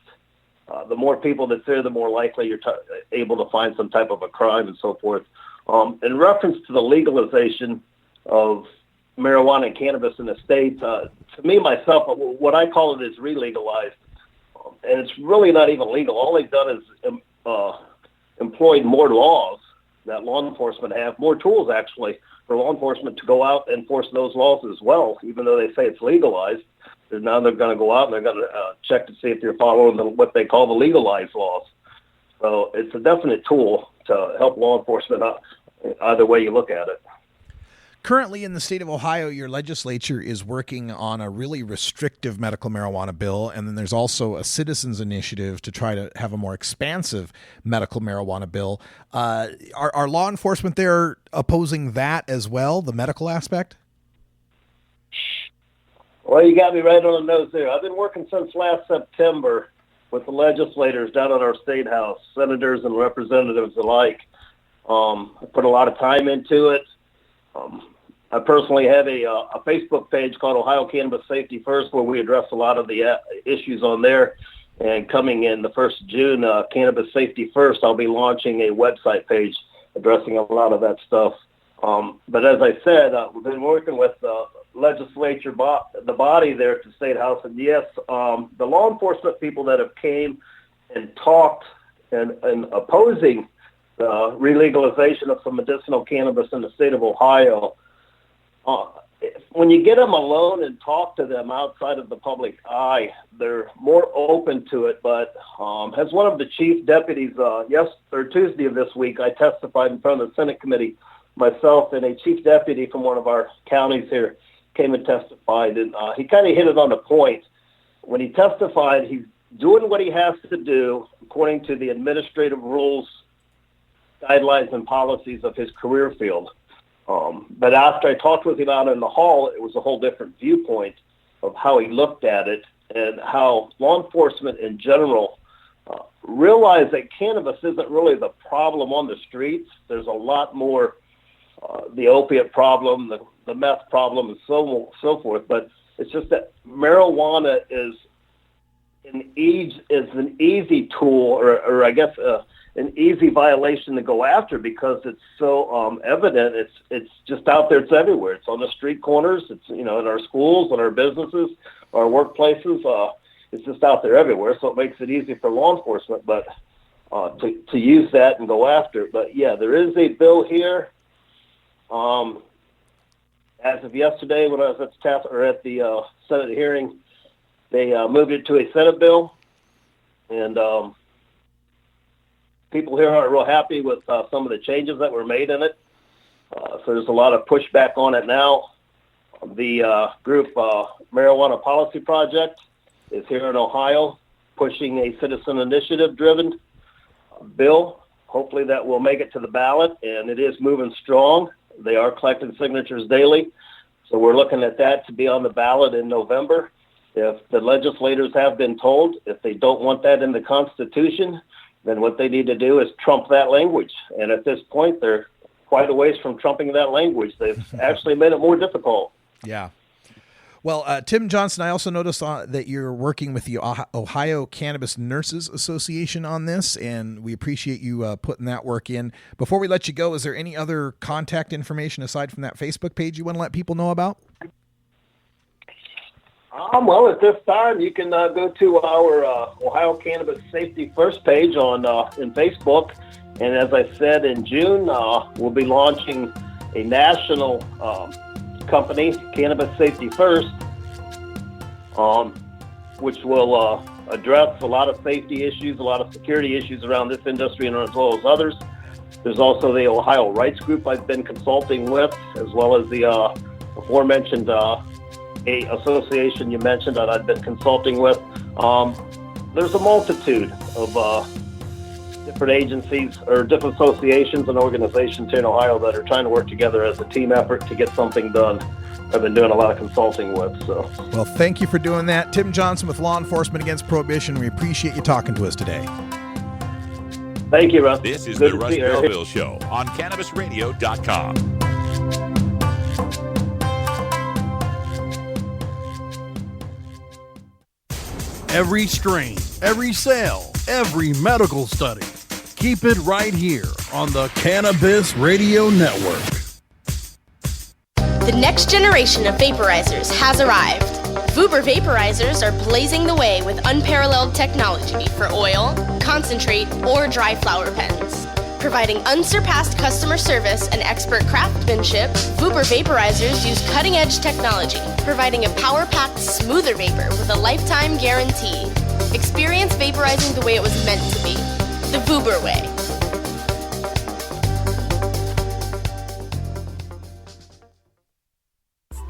[SPEAKER 12] The more people that's there, the more likely you're able to find some type of a crime and so forth. In reference to the legalization of marijuana and cannabis in the state, to me, myself, what I call it is re-legalized. And it's really not even legal. All they've done is employed more laws that law enforcement have, more tools actually for law enforcement to go out and enforce those laws as well, even though they say it's legalized. Now they're going to go out and they're going to check to see if you're following what they call the legalized laws. So it's a definite tool to help law enforcement either way you look at it.
[SPEAKER 5] Currently in the state of Ohio, your legislature is working on a really restrictive medical marijuana bill, and then there's also a citizens initiative to try to have a more expansive medical marijuana bill. Are law enforcement there opposing that as well, the medical aspect?
[SPEAKER 12] Well, you got me right on the nose there. I've been working since last September with the legislators down at our state house, senators and representatives alike. I put a lot of time into it. I personally have a Facebook page called Ohio Cannabis Safety First, where we address a lot of the issues on there. And coming in the 1st of June, Cannabis Safety First, I'll be launching a website page addressing a lot of that stuff. But as I said, we've been working with the legislature, the body there at the State House. And yes, the law enforcement people that have came and talked and opposing the re-legalization of some medicinal cannabis in the state of Ohio, when you get them alone and talk to them outside of the public eye, they're more open to it. But as one of the chief deputies, Tuesday of this week, I testified in front of the Senate committee. Myself and a chief deputy from one of our counties here came and testified, and he kind of hit it on the point. When he testified, he's doing what he has to do according to the administrative rules, guidelines, and policies of his career field. But after I talked with him out in the hall, it was a whole different viewpoint of how he looked at it and how law enforcement in general realized that cannabis isn't really the problem on the streets. There's a lot more, the opiate problem, the meth problem, and so forth. But it's just that marijuana is an easy tool, or I guess an easy violation to go after because it's so evident. It's just out there. It's everywhere. It's on the street corners. It's in our schools, in our businesses, our workplaces. It's just out there everywhere. So it makes it easy for law enforcement, but to use that and go after it. But yeah, there is a bill here. As of yesterday, when I was at the Senate hearing, they moved it to a Senate bill, and people here aren't real happy with some of the changes that were made in it. So there's a lot of pushback on it now. The group Marijuana Policy Project is here in Ohio pushing a citizen initiative-driven bill. Hopefully that will make it to the ballot, and it is moving strong. They are collecting signatures daily, so we're looking at that to be on the ballot in November. If the legislators have been told, if they don't want that in the Constitution, then what they need to do is trump that language. And at this point, they're quite a ways from trumping that language. They've actually made it more difficult.
[SPEAKER 5] Yeah. Well, Tim Johnson, I also noticed that you're working with the Ohio Cannabis Nurses Association on this, and we appreciate you putting that work in. Before we let you go, is there any other contact information aside from that Facebook page you want to let people know about?
[SPEAKER 12] Well, at this time, you can go to our Ohio Cannabis Safety First page on in Facebook. And as I said, in June, we'll be launching a national company, Cannabis Safety First, which will address a lot of safety issues, a lot of security issues around this industry and as well as others. There's also the Ohio Rights Group I've been consulting with, as well as the aforementioned a association you mentioned that I've been consulting with. There's a multitude of different agencies or different associations and organizations here in Ohio that are trying to work together as a team effort to get something done. I've been doing a lot of consulting with.
[SPEAKER 5] Well, thank you for doing that. Tim Johnson with Law Enforcement Against Prohibition. We appreciate you talking to us today.
[SPEAKER 12] Thank you, Russ.
[SPEAKER 2] This is the Russ Belville Show on CannabisRadio.com.
[SPEAKER 9] Every strain, every sale, every medical study. Keep it right here on the Cannabis Radio Network.
[SPEAKER 10] The next generation of vaporizers has arrived. Vuber vaporizers are blazing the way with unparalleled technology for oil, concentrate, or dry flower pens. Providing unsurpassed customer service and expert craftsmanship, Vuber vaporizers use cutting-edge technology, providing a power-packed, smoother vapor with a lifetime guarantee. Experience vaporizing the way it was meant to be, the Vuber way.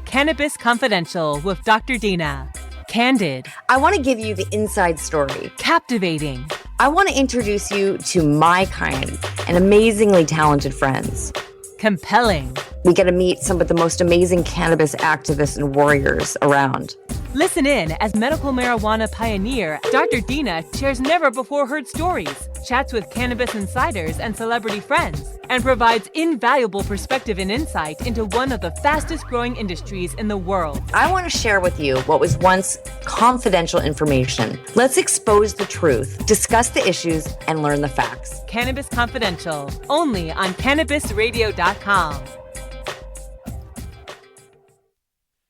[SPEAKER 18] Cannabis Confidential with Dr. Dina. Candid.
[SPEAKER 19] I want to give you the inside story.
[SPEAKER 18] Captivating.
[SPEAKER 19] I want to introduce you to my kind and amazingly talented friends.
[SPEAKER 18] Compelling.
[SPEAKER 19] We get to meet some of the most amazing cannabis activists and warriors around.
[SPEAKER 18] Listen in as medical marijuana pioneer Dr. Dina shares never-before-heard stories, chats with cannabis insiders and celebrity friends, and provides invaluable perspective and insight into one of the fastest-growing industries in the world.
[SPEAKER 19] I want to share with you what was once confidential information. Let's expose the truth, discuss the issues, and learn the facts.
[SPEAKER 18] Cannabis Confidential, only on CannabisRadio.com.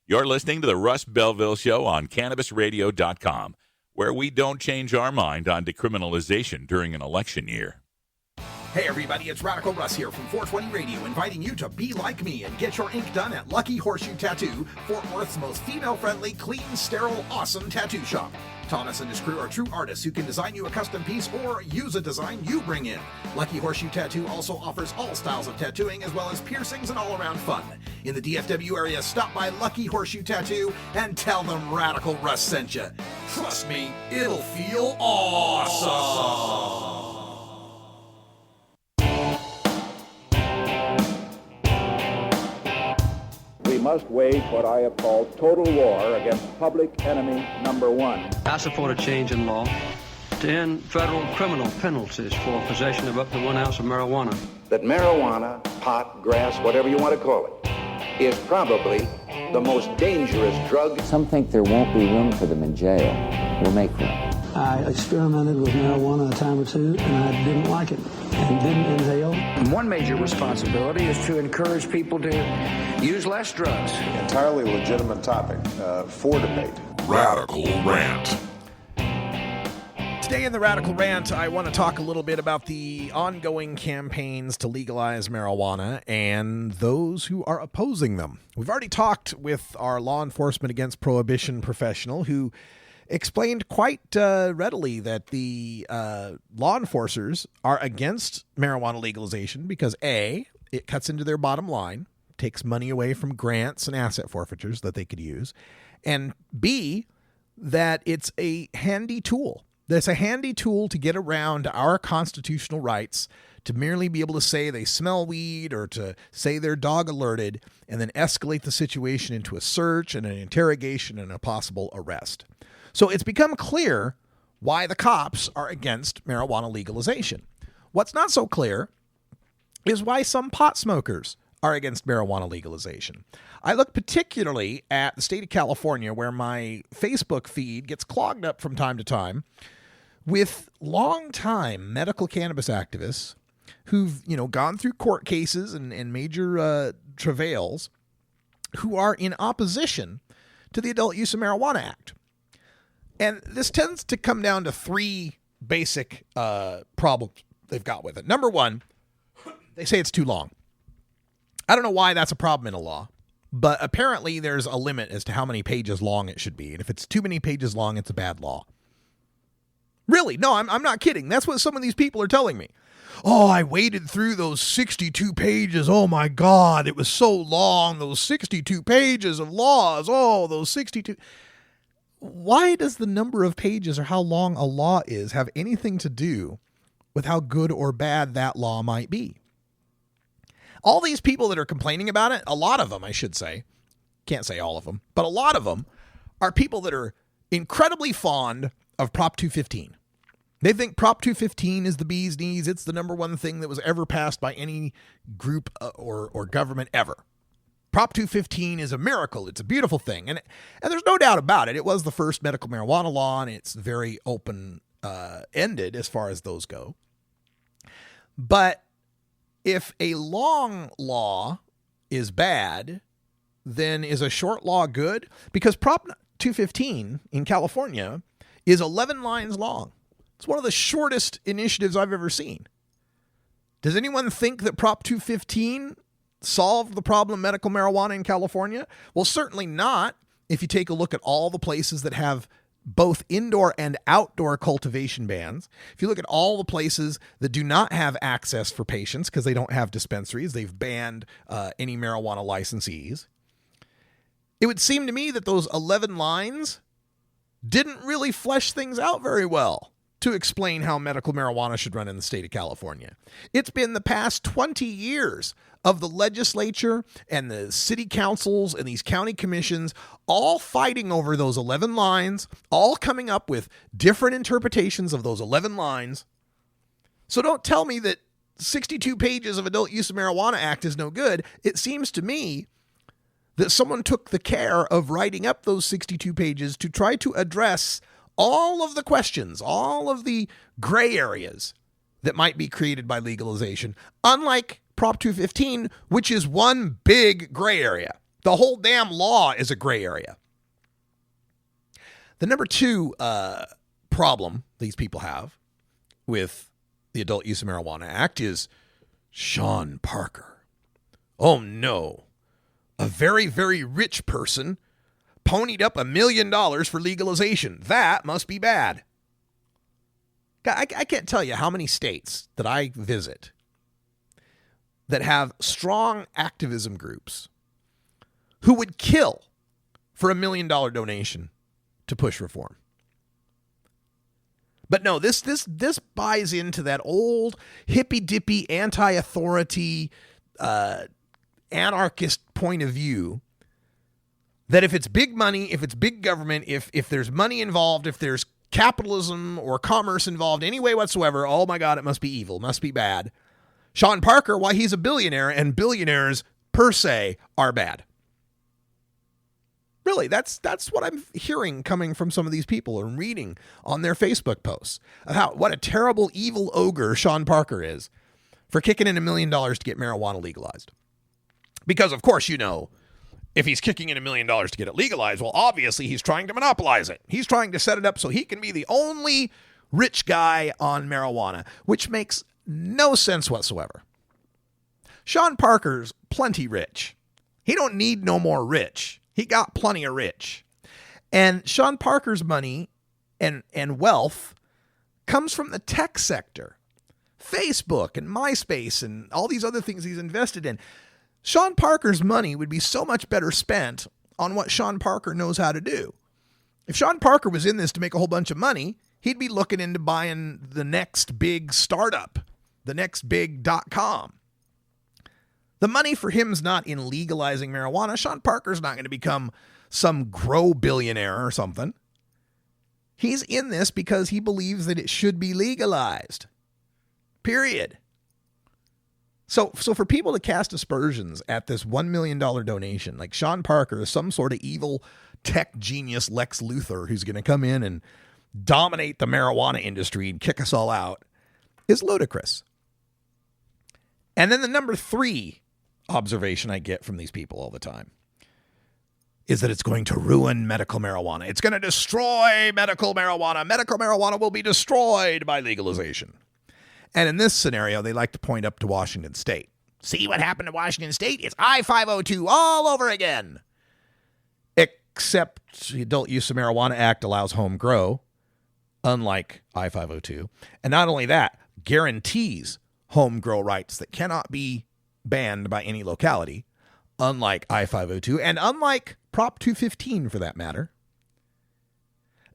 [SPEAKER 2] You're listening to the Russ Belville Show on CannabisRadio.com, where we don't change our mind on decriminalization during an election year.
[SPEAKER 15] Hey everybody, it's Radical Russ here from 420 Radio, inviting you to be like me and get your ink done at Lucky Horseshoe Tattoo, Fort Worth's most female-friendly, clean, sterile, awesome tattoo shop. Thomas and his crew are true artists who can design you a custom piece or use a design you bring in. Lucky Horseshoe Tattoo also offers all styles of tattooing as well as piercings and all-around fun. In the DFW area, stop by Lucky Horseshoe Tattoo and tell them Radical Russ sent you. Trust me, it'll feel awesome.
[SPEAKER 20] We must wage what I have called total war against public enemy number one.
[SPEAKER 21] I support a change in law to end federal criminal penalties for possession of up to 1 ounce of marijuana.
[SPEAKER 20] That marijuana, pot, grass, whatever you want to call it, is probably the most dangerous drug.
[SPEAKER 22] Some think there won't be room for them in jail. We'll make room.
[SPEAKER 23] I experimented with marijuana a time or two, and I didn't like it and didn't inhale.
[SPEAKER 24] And one major responsibility is to encourage people to use less drugs.
[SPEAKER 25] Entirely legitimate topic for debate.
[SPEAKER 2] Radical Rant.
[SPEAKER 5] Today in the Radical Rant, I want to talk a little bit about the ongoing campaigns to legalize marijuana and those who are opposing them. We've already talked with our Law Enforcement Against Prohibition professional who explained quite readily that the law enforcers are against marijuana legalization because A, it cuts into their bottom line, takes money away from grants and asset forfeitures that they could use, and B, that it's a handy tool. That's a handy tool to get around our constitutional rights to merely be able to say they smell weed or to say they're dog alerted and then escalate the situation into a search and an interrogation and a possible arrest. So it's become clear why the cops are against marijuana legalization. What's not so clear is why some pot smokers are against marijuana legalization. I look particularly at the state of California, where my Facebook feed gets clogged up from time to time with long-time medical cannabis activists who've, gone through court cases and major travails, who are in opposition to the Adult Use of Marijuana Act. And this tends to come down to three basic problems they've got with it. Number one, they say it's too long. I don't know why that's a problem in a law, but apparently there's a limit as to how many pages long it should be. And if it's too many pages long, it's a bad law. Really? No, I'm not kidding. That's what some of these people are telling me. Oh, I waded through those 62 pages. Oh my God, it was so long. Those 62 pages of laws. Oh, those 62. Why does the number of pages or how long a law is have anything to do with how good or bad that law might be? All these people that are complaining about it, a lot of them, I should say, can't say all of them, but a lot of them are people that are incredibly fond of Prop 215. They think Prop 215 is the bee's knees. It's the number one thing that was ever passed by any group or government ever. Prop 215 is a miracle. It's a beautiful thing. And there's no doubt about it. It was the first medical marijuana law, and it's very open-ended as far as those go. But if a long law is bad, then is a short law good? Because Prop 215 in California is 11 lines long. It's one of the shortest initiatives I've ever seen. Does anyone think that Prop 215 solved the problem of medical marijuana in California? Well, certainly not if you take a look at all the places that have both indoor and outdoor cultivation bans. If you look at all the places that do not have access for patients because they don't have dispensaries, they've banned any marijuana licensees. It would seem to me that those 11 lines didn't really flesh things out very well to explain how medical marijuana should run in the state of California. It's been the past 20 years of the legislature and the city councils and these county commissions all fighting over those 11 lines, all coming up with different interpretations of those 11 lines. So don't tell me that 62 pages of Adult Use of Marijuana Act is no good. It seems to me that someone took the care of writing up those 62 pages to try to address all of the questions, all of the gray areas that might be created by legalization, unlike Prop 215, which is one big gray area. The whole damn law is a gray area. The number two problem these people have with the Adult Use of Marijuana Act is Sean Parker. Oh no. A very, very rich person ponied up $1 million for legalization. That must be bad. I can't tell you how many states that I visit that have strong activism groups who would kill for $1 million donation to push reform. But no, this buys into that old hippy-dippy anti-authority anarchist point of view that if it's big money, if it's big government, if there's money involved, if there's capitalism or commerce involved any way whatsoever, oh my God, it must be evil, must be bad. Sean Parker, why, he's a billionaire, and billionaires per se are bad. Really, that's what I'm hearing coming from some of these people and reading on their Facebook posts of what a terrible evil ogre Sean Parker is for kicking in $1 million to get marijuana legalized. Because of course, if he's kicking in $1 million to get it legalized, well, obviously he's trying to monopolize it. He's trying to set it up so he can be the only rich guy on marijuana, which makes no sense whatsoever. Sean Parker's plenty rich. He don't need no more rich. He got plenty of rich. And Sean Parker's money and wealth comes from the tech sector. Facebook and MySpace and all these other things he's invested in. Sean Parker's money would be so much better spent on what Sean Parker knows how to do. If Sean Parker was in this to make a whole bunch of money, he'd be looking into buying the next big startup, the next big .com. The money for him's not in legalizing marijuana. Sean Parker's not going to become some grow billionaire or something. He's in this because he believes that it should be legalized. Period. So for people to cast aspersions at this $1 million donation, like Sean Parker is some sort of evil tech genius Lex Luthor who's going to come in and dominate the marijuana industry and kick us all out, is ludicrous. And then the number 3 observation I get from these people all the time is that it's going to ruin medical marijuana. It's going to destroy medical marijuana. Medical marijuana will be destroyed by legalization. And in this scenario, they like to point up to Washington State. See what happened to Washington State? It's I-502 all over again. Except the Adult Use of Marijuana Act allows home grow, unlike I-502. And not only that, guarantees home grow rights that cannot be banned by any locality, unlike I-502, and unlike Prop 215 for that matter.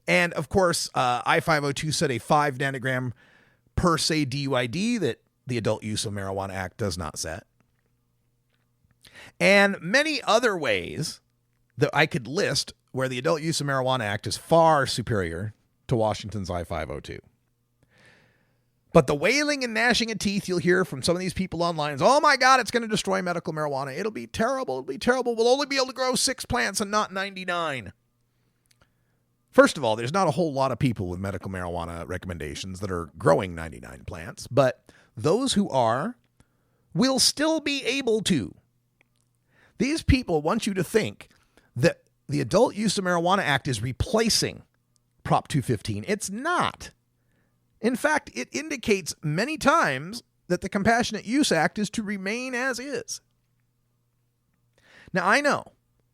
[SPEAKER 5] And of course, I-502 set a 5 nanogram per se DUID that the Adult Use of Marijuana Act does not set. And many other ways that I could list where the Adult Use of Marijuana Act is far superior to Washington's I-502. But the wailing and gnashing of teeth you'll hear from some of these people online is, oh my God, it's going to destroy medical marijuana. It'll be terrible. It'll be terrible. We'll only be able to grow 6 plants and not 99. First of all, there's not a whole lot of people with medical marijuana recommendations that are growing 99 plants, but those who are will still be able to. These people want you to think that the Adult Use of Marijuana Act is replacing Prop 215. It's not. In fact, it indicates many times that the Compassionate Use Act is to remain as is. Now, I know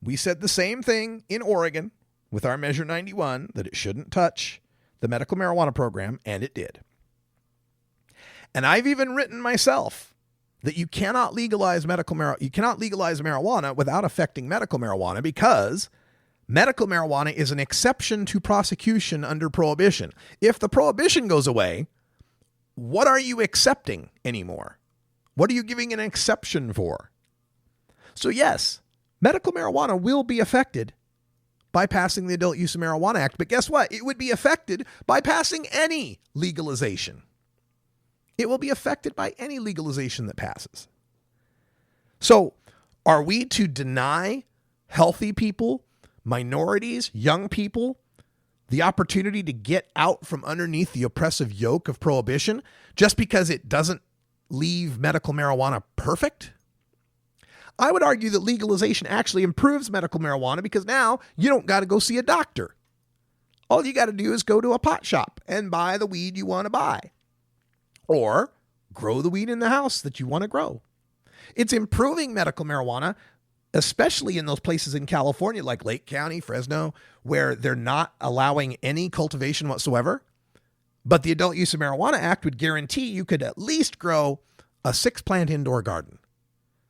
[SPEAKER 5] we said the same thing in Oregon with our Measure 91, that it shouldn't touch the medical marijuana program, and it did. And I've even written myself that you cannot legalize marijuana without affecting medical marijuana, because medical marijuana is an exception to prosecution under prohibition. If the prohibition goes away, what are you accepting anymore? What are you giving an exception for? So yes, medical marijuana will be affected by passing the Adult Use of Marijuana Act, but guess what? It would be affected by passing any legalization. It will be affected by any legalization that passes. So are we to deny healthy people, minorities, young people, the opportunity to get out from underneath the oppressive yoke of prohibition just because it doesn't leave medical marijuana perfect? I would argue that legalization actually improves medical marijuana, because now you don't got to go see a doctor. All you got to do is go to a pot shop and buy the weed you want to buy, or grow the weed in the house that you want to grow. It's improving medical marijuana, especially in those places in California like Lake County, Fresno, where they're not allowing any cultivation whatsoever. But the Adult Use of Marijuana Act would guarantee you could at least grow a 6-plant indoor garden.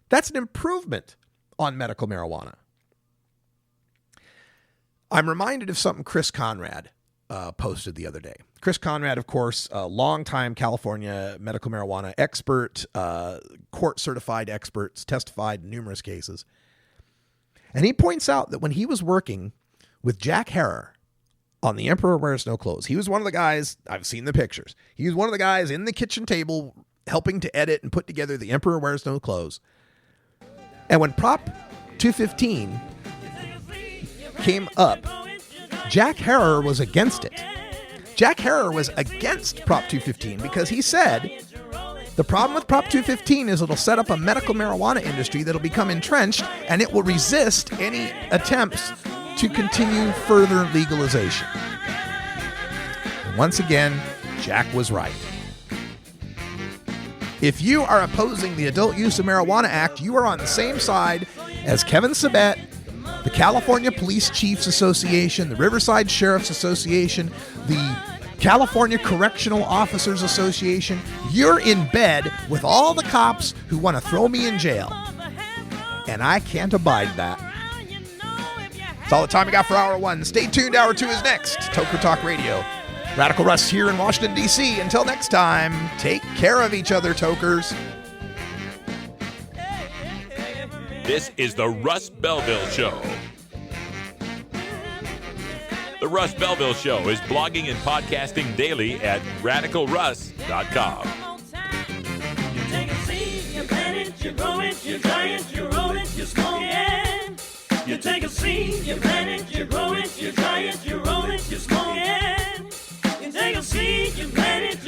[SPEAKER 5] That's an improvement on medical marijuana. I'm reminded of something Chris Conrad posted the other day. Chris Conrad, of course, a longtime California medical marijuana expert, court-certified experts, testified in numerous cases. And he points out that when he was working with Jack Herer on The Emperor Wears No Clothes, he was one of the guys, I've seen the pictures, he was one of the guys in the kitchen table helping to edit and put together The Emperor Wears No Clothes. And when Prop 215 came up, Jack Herer was against it. Jack Herer was against Prop 215 because he said the problem with Prop 215 is it'll set up a medical marijuana industry that'll become entrenched, and it will resist any attempts to continue further legalization. And once again, Jack was right. If you are opposing the Adult Use of Marijuana Act, you are on the same side as Kevin Sabet, the California Police Chiefs Association, the Riverside Sheriff's Association, the California Correctional Officers Association. You're in bed with all the cops who want to throw me in jail. And I can't abide that. That's all the time we got for Hour 1. Stay tuned. Hour 2 is next. Toker Talk Radio. Radical Russ here in Washington, D.C. Until next time, take care of each other, tokers.
[SPEAKER 2] This is the Russ Belville Show. The Russ Belville Show is blogging and podcasting daily at radicalruss.com.
[SPEAKER 1] it, you grow it, you dry it, you roll it, you smoke it. You take a seed, you plant it, you grow it, you dry it, you roll it, you smoke it. You take a seed, you plant it,